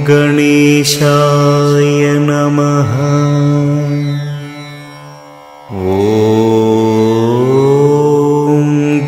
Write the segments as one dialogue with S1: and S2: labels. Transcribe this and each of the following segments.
S1: ಗಣೇಶಾಯ ನಮಃ. ಓಂ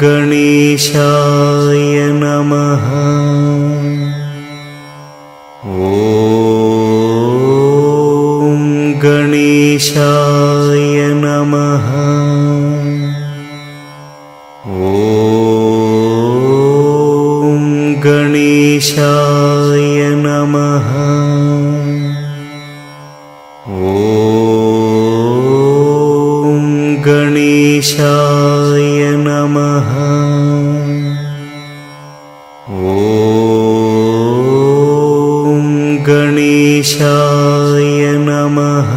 S1: ಗಣೇಶಾಯ ನಮಃ. ಓಂ ಗಣೇಶಾಯ ನಮಃ. ಓಂ ಗಣೇಶಾಯ ನಮಃ. ಓಂ ಗಣೇಶಾಯ ನಮಃ. ಓಂ ಗಣೇಶಾಯ ನಮಃ.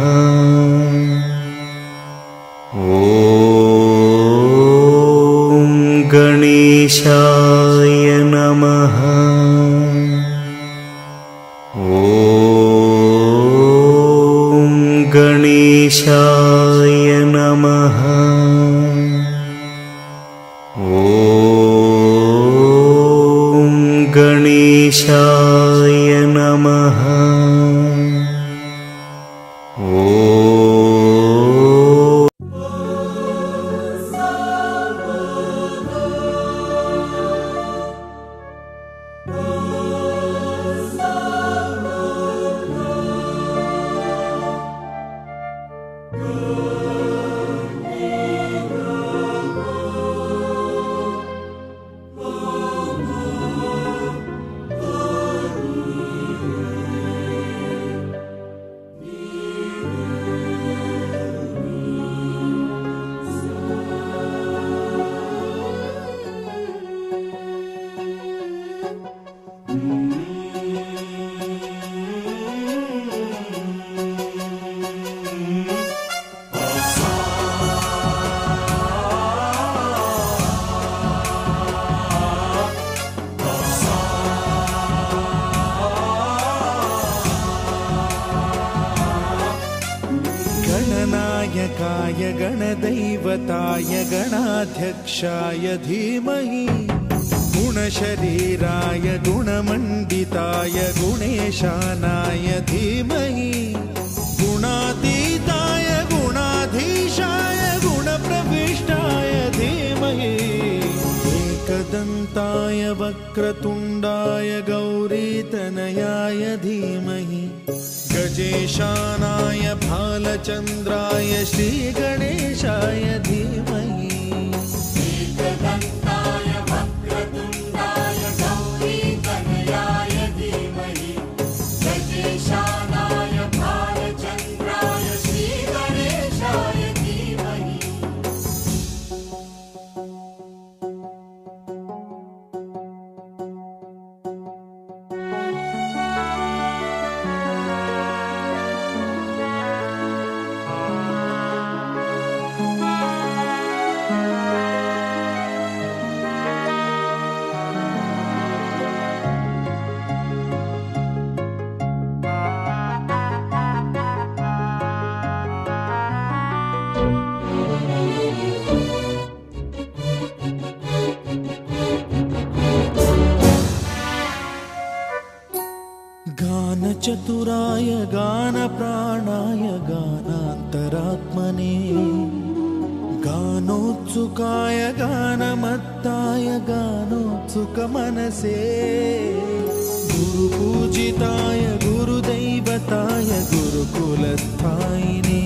S1: ಓಂ ಗಣೇಶಾಯ ನಮಃ. ಓಂ ಗಣೇಶಾಯ ನಮಃ. ಓಂ ಗಣೇಶಾಯ ನಮಃ.
S2: गणनायकाय गणदैवताय गणाध्यक्षाय धीमहि गुणशरीराय गुणमण्डिताय गुणेशानाय धीमहि गुणातीताय गुणाधीशाय गुणप्रविष्टाय धीमहि एकदन्ताय वक्रतुण्डाय गौरीतनयाय धीमहि गजेशानाय भालचन्द्राय श्रीगणेशाय धीमहि
S3: एकदन्ताय वक्रतुण्डाय गौरीतनयाय धीमहि गजेशानाय भालचन्द्राय श्रीगणेशाय धीमहि.
S2: गानचतुराय गानप्राणाय गानान्तरात्मने गानोत्सुकाय गानमत्ताय गानोत्सुकमनसे गुरुपूजिताय गुरुदैवताय गुरुकुलस्थायिने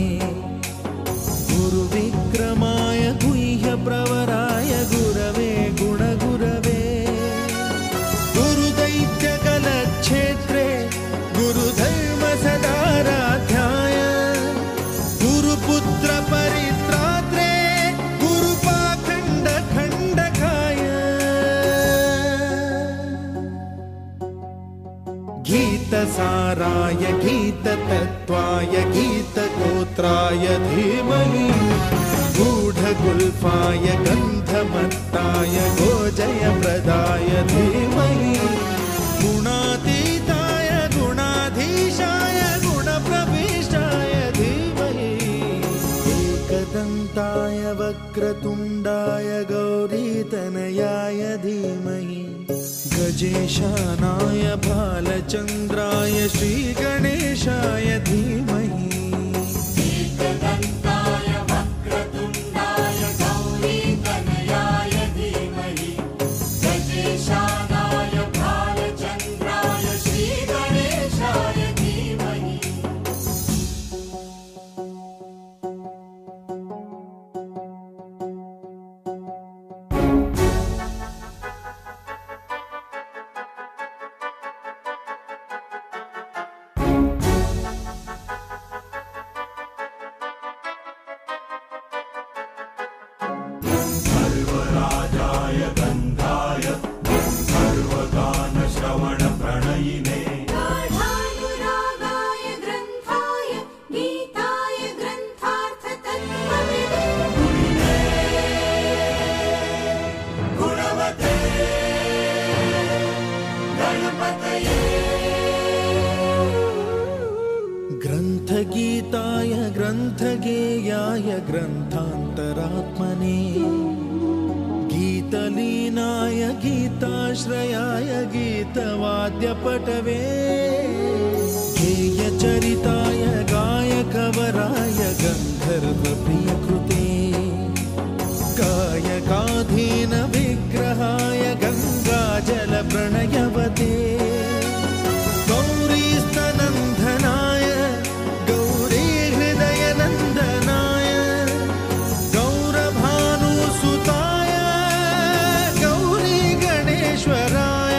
S2: गुरुविक्रमाय गुह्यप्रवराय गुरवे गुणगुरवे गुरुदैत्यकलक्षेत्रे गुरुधर्मसदाराध्याय गुरुपुत्र परित्रात्रे गुरुपाखण्डखण्डकाय गीतसाराय गीततत्त्वाय गीतगोत्राय धीमहि गूढगुल्फाय गन्धमत्ताय गोजयप्रदाय धीमहि गुणातीताय गुणाधीशाय गुणप्रविष्टाय धीमहि एकदन्ताय वक्रतुण्डाय गौरीतनयाय धीमहि गजेशानाय बालचन्द्राय श्रीगणेशाय धीमहि
S3: एकदन्ताय वक्रतुण्डाय गौरीतनयाय धीमहि गजेशानाय बालचन्द्राय श्रीगणेशाय धीमहि गाढानुरागाय ग्रन्थाय गीताय ग्रन्थार्थतत्त्वविदे गुणवते गणपतये
S2: ग्रन्थगीताय ग्रन्थगेयाय ग्रन्थान्तरात्मने गीतलीनाय गीताश्रयाय गीतवाद्यपटवे गेयचरिताय गायकवराय गन्धर्वप्रियकृते गायकाधीनविग्रहाय गङ्गाजलप्रणयवते गौरीस्तनन्दनाय गौरीहृदयनन्दनाय गौरभानुसुताय गौरीगणेश्वराय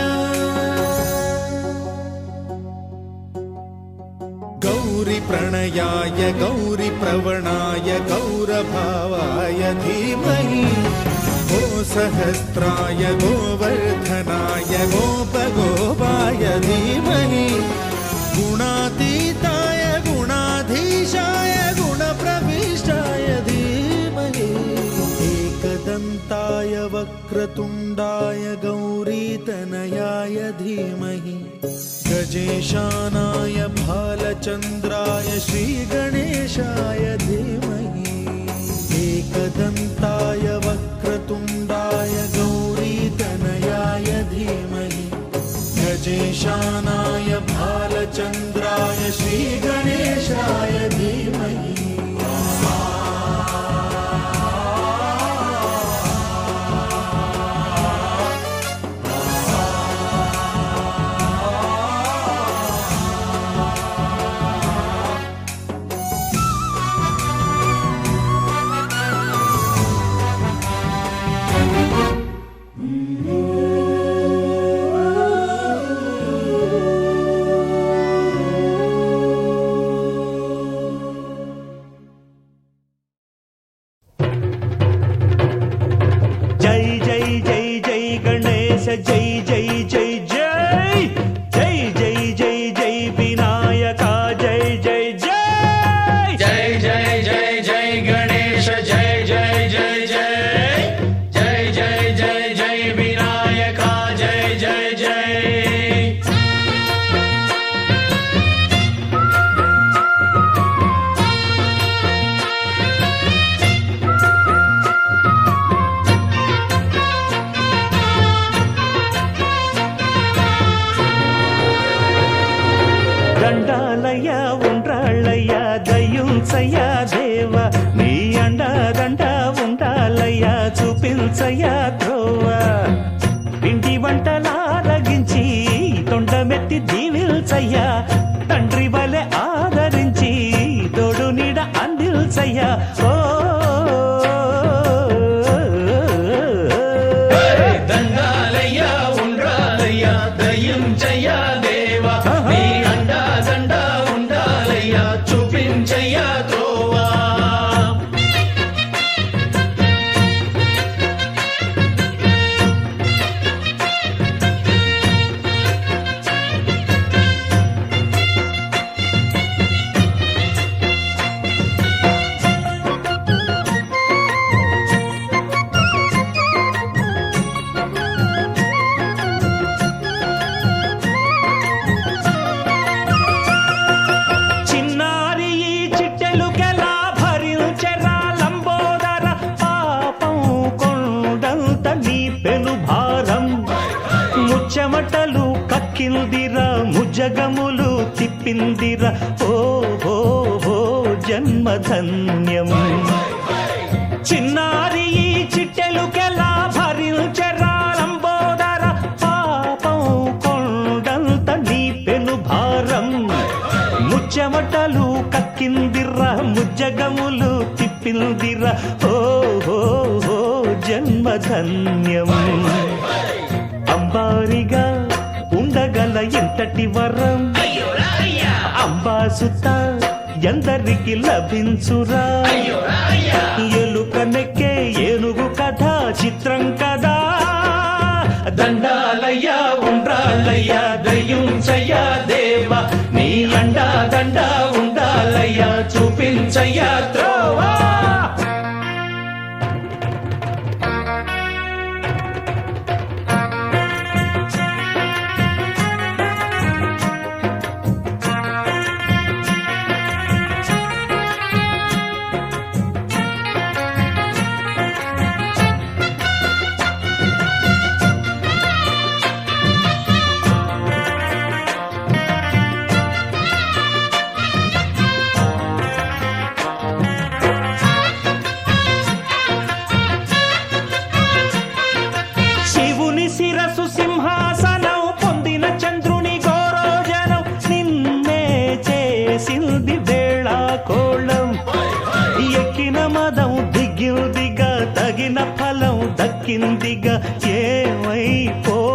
S2: गौरीप्रणयाय गौरीप्रवणाय गौरभावाय धीमहि गोसहस्राय गोवर्धनाय गोपगोपाय धीमहि गुणातीताय गुणाधीशाय गुणप्रविष्टाय धीमहि एकदन्ताय वक्रतुण्डाय गौरीतनयाय धीमहि गजेशानाय भालचन्द्राय श्रीगणेशाय धीमहि एकदन्ताय वक्रतुण्डाय गौरीतनयाय धीमहि गजेशानाय भालचन्द्राय श्रीगणेशाय धीमहि
S4: जय जय जय जय गणेश जय जय जय जय जय जय जय जय विनायका जय जय जय
S5: जय जय जय जय गणेश जय जय जय जय जय जय जय जय विनायका जय जय जय
S4: దండాలయ్య ఉండ్రాళ్ళయ్య దయ్యుంచయ్య దేవ నీ అండదండ ఉండాలయ్య చూపించయ్య త్రోవ పిండి వంటలారగించి తొండమెత్తి దీవిల్చయ్య తండ్రి వలె ఆదరించి తోడు నీడ అందిల్చయ్య ఓ
S5: దండాలయ్య ఉండ్రాలయ్య దయ్యం జయ దేవా నీ అండా దండ ఉండాలయ్య చూపించయ్య త్రోవా
S4: కక్కిందిరా ముజ్జగములు తిప్పిందిరా ఓ జన్మధన్యం చిన్నారి ఈ చిట్టెలుకెలా భరించరా లంబోదర పాపం కొండంత నీ పెను భారం ముచ్చెమటలు కక్కిందిరా ముజ్జగములు తిప్పిందిరా ఓ జన్మధన్యం అంబారిగా ఉండగల ఇంతటి వరం అంబాసుత ఎందరికి లభించురా ఎలుకనెక్కే ఏనుగు కథ చిత్రం కదా దండాలయ్యా ఉండ్రాళ్ళయ్యా దయ్యుంచయ్యా దేవా నీ అండా దండ ఉండాలయ్యా చూపించయ్యా త్రోవా శిరసు సింహాసనం పొందిన చంద్రుని గౌరోజనం నిన్నే చేసింది వేళా కోళం ఎక్కిన మదం దిగిందిగా తగిన ఫలం దక్కిందిగా ఏమైపోయింది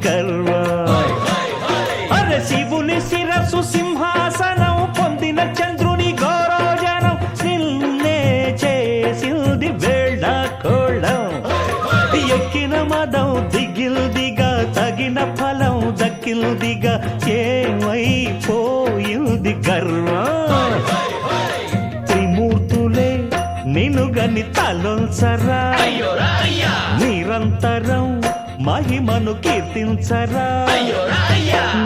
S4: గర్వం అరే శివుని శిరసు సింహాసనం పొందిన చంద్రుని గౌరోజనం నిన్నే చేసింది వేళా కోళం ఎక్కిన మదం దిగిల్దిగా తగిన ఫలం దక్కిల్దిగా ఏమైపోయింది గర్వం త్రిమూర్తులే నినుగని తలొంచరా నిరంతరం మహిమను కీర్తించరా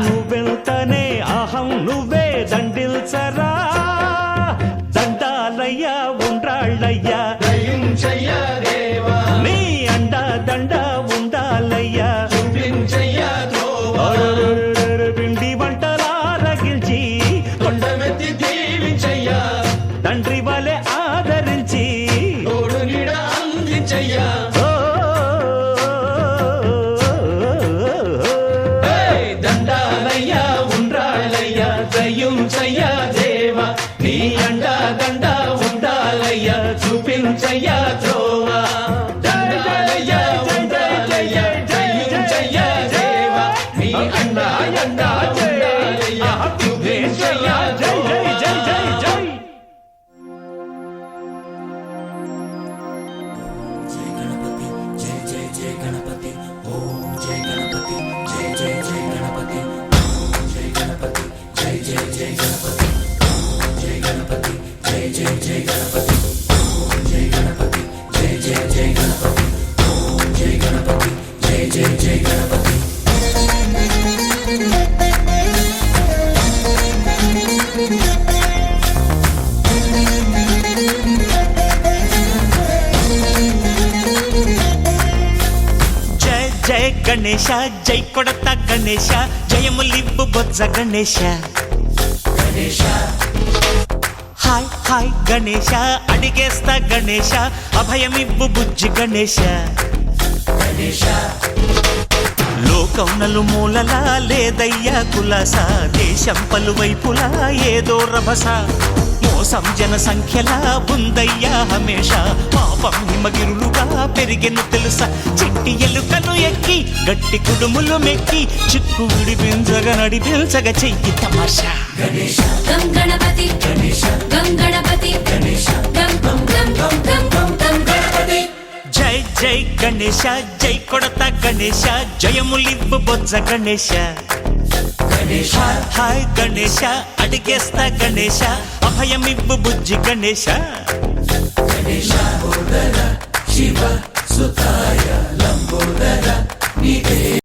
S4: నువ్వెంతనే అహం నువ్వే దండిల్చరా దండాలయ్యా ఉండ్రాళ్ళయ్యా నీ అండా దండ ఉండాలయ్యా పిండి వంటలారగించి
S5: కొండమెత్తి దీవించయ్యా
S4: తండ్రి వలె ఆదరించి
S5: తోడు నీడ అందించయ్యా దండాలయ్యా ఉండ్రాళ్ళయ్యా దయ్యుంచయ్యా దేవా నీ అండా దండ ఉండాలయ్యా చూపించయ్యా త్రోవా దండాలయ్యా ఉండాలయ్యా దయ్యుంచయ్యా దేవా నీ అండా అండా ఉండాలయ్యా చూపించయ్యా
S4: జై జై జై జై జై జయ గణేಶ జై కొడత గణేಶ జయములిబ్బు బొజ్జ గణేశ హాయ్ హాయ్ గణేశ అడిగేస్తా గణేశ అభయమిబ్బు బుజ్జి గణేశ లోకం నలుమూలలా లేదయ్యా కులాస దేశం పలువైపులా ఏదో రభస మోసం జన సంఖ్యలా ఉందయ్యా హమేష పాపం హిమగిరులుగా పెరిగెను తెలుసా చిట్టి ఎలుకను ఎక్కి గట్టి కుడుములు మెక్కి చిక్కు విడిపించగా నడిపించగా చెయ్యి తమాషా
S3: గం గణపతి గం గణపతి గం గం గం గం గం గం గం గణపతి
S4: జై జై గణేశ జై కొడత గణేశ జయములిబ్బు బొజ్జ గణేశ హాయ్ గణేశ అడిగేస్తా గణేశ అభయమిబ్బు బుజ్జి గణేశ
S2: శివ సుతాయ లంబోదర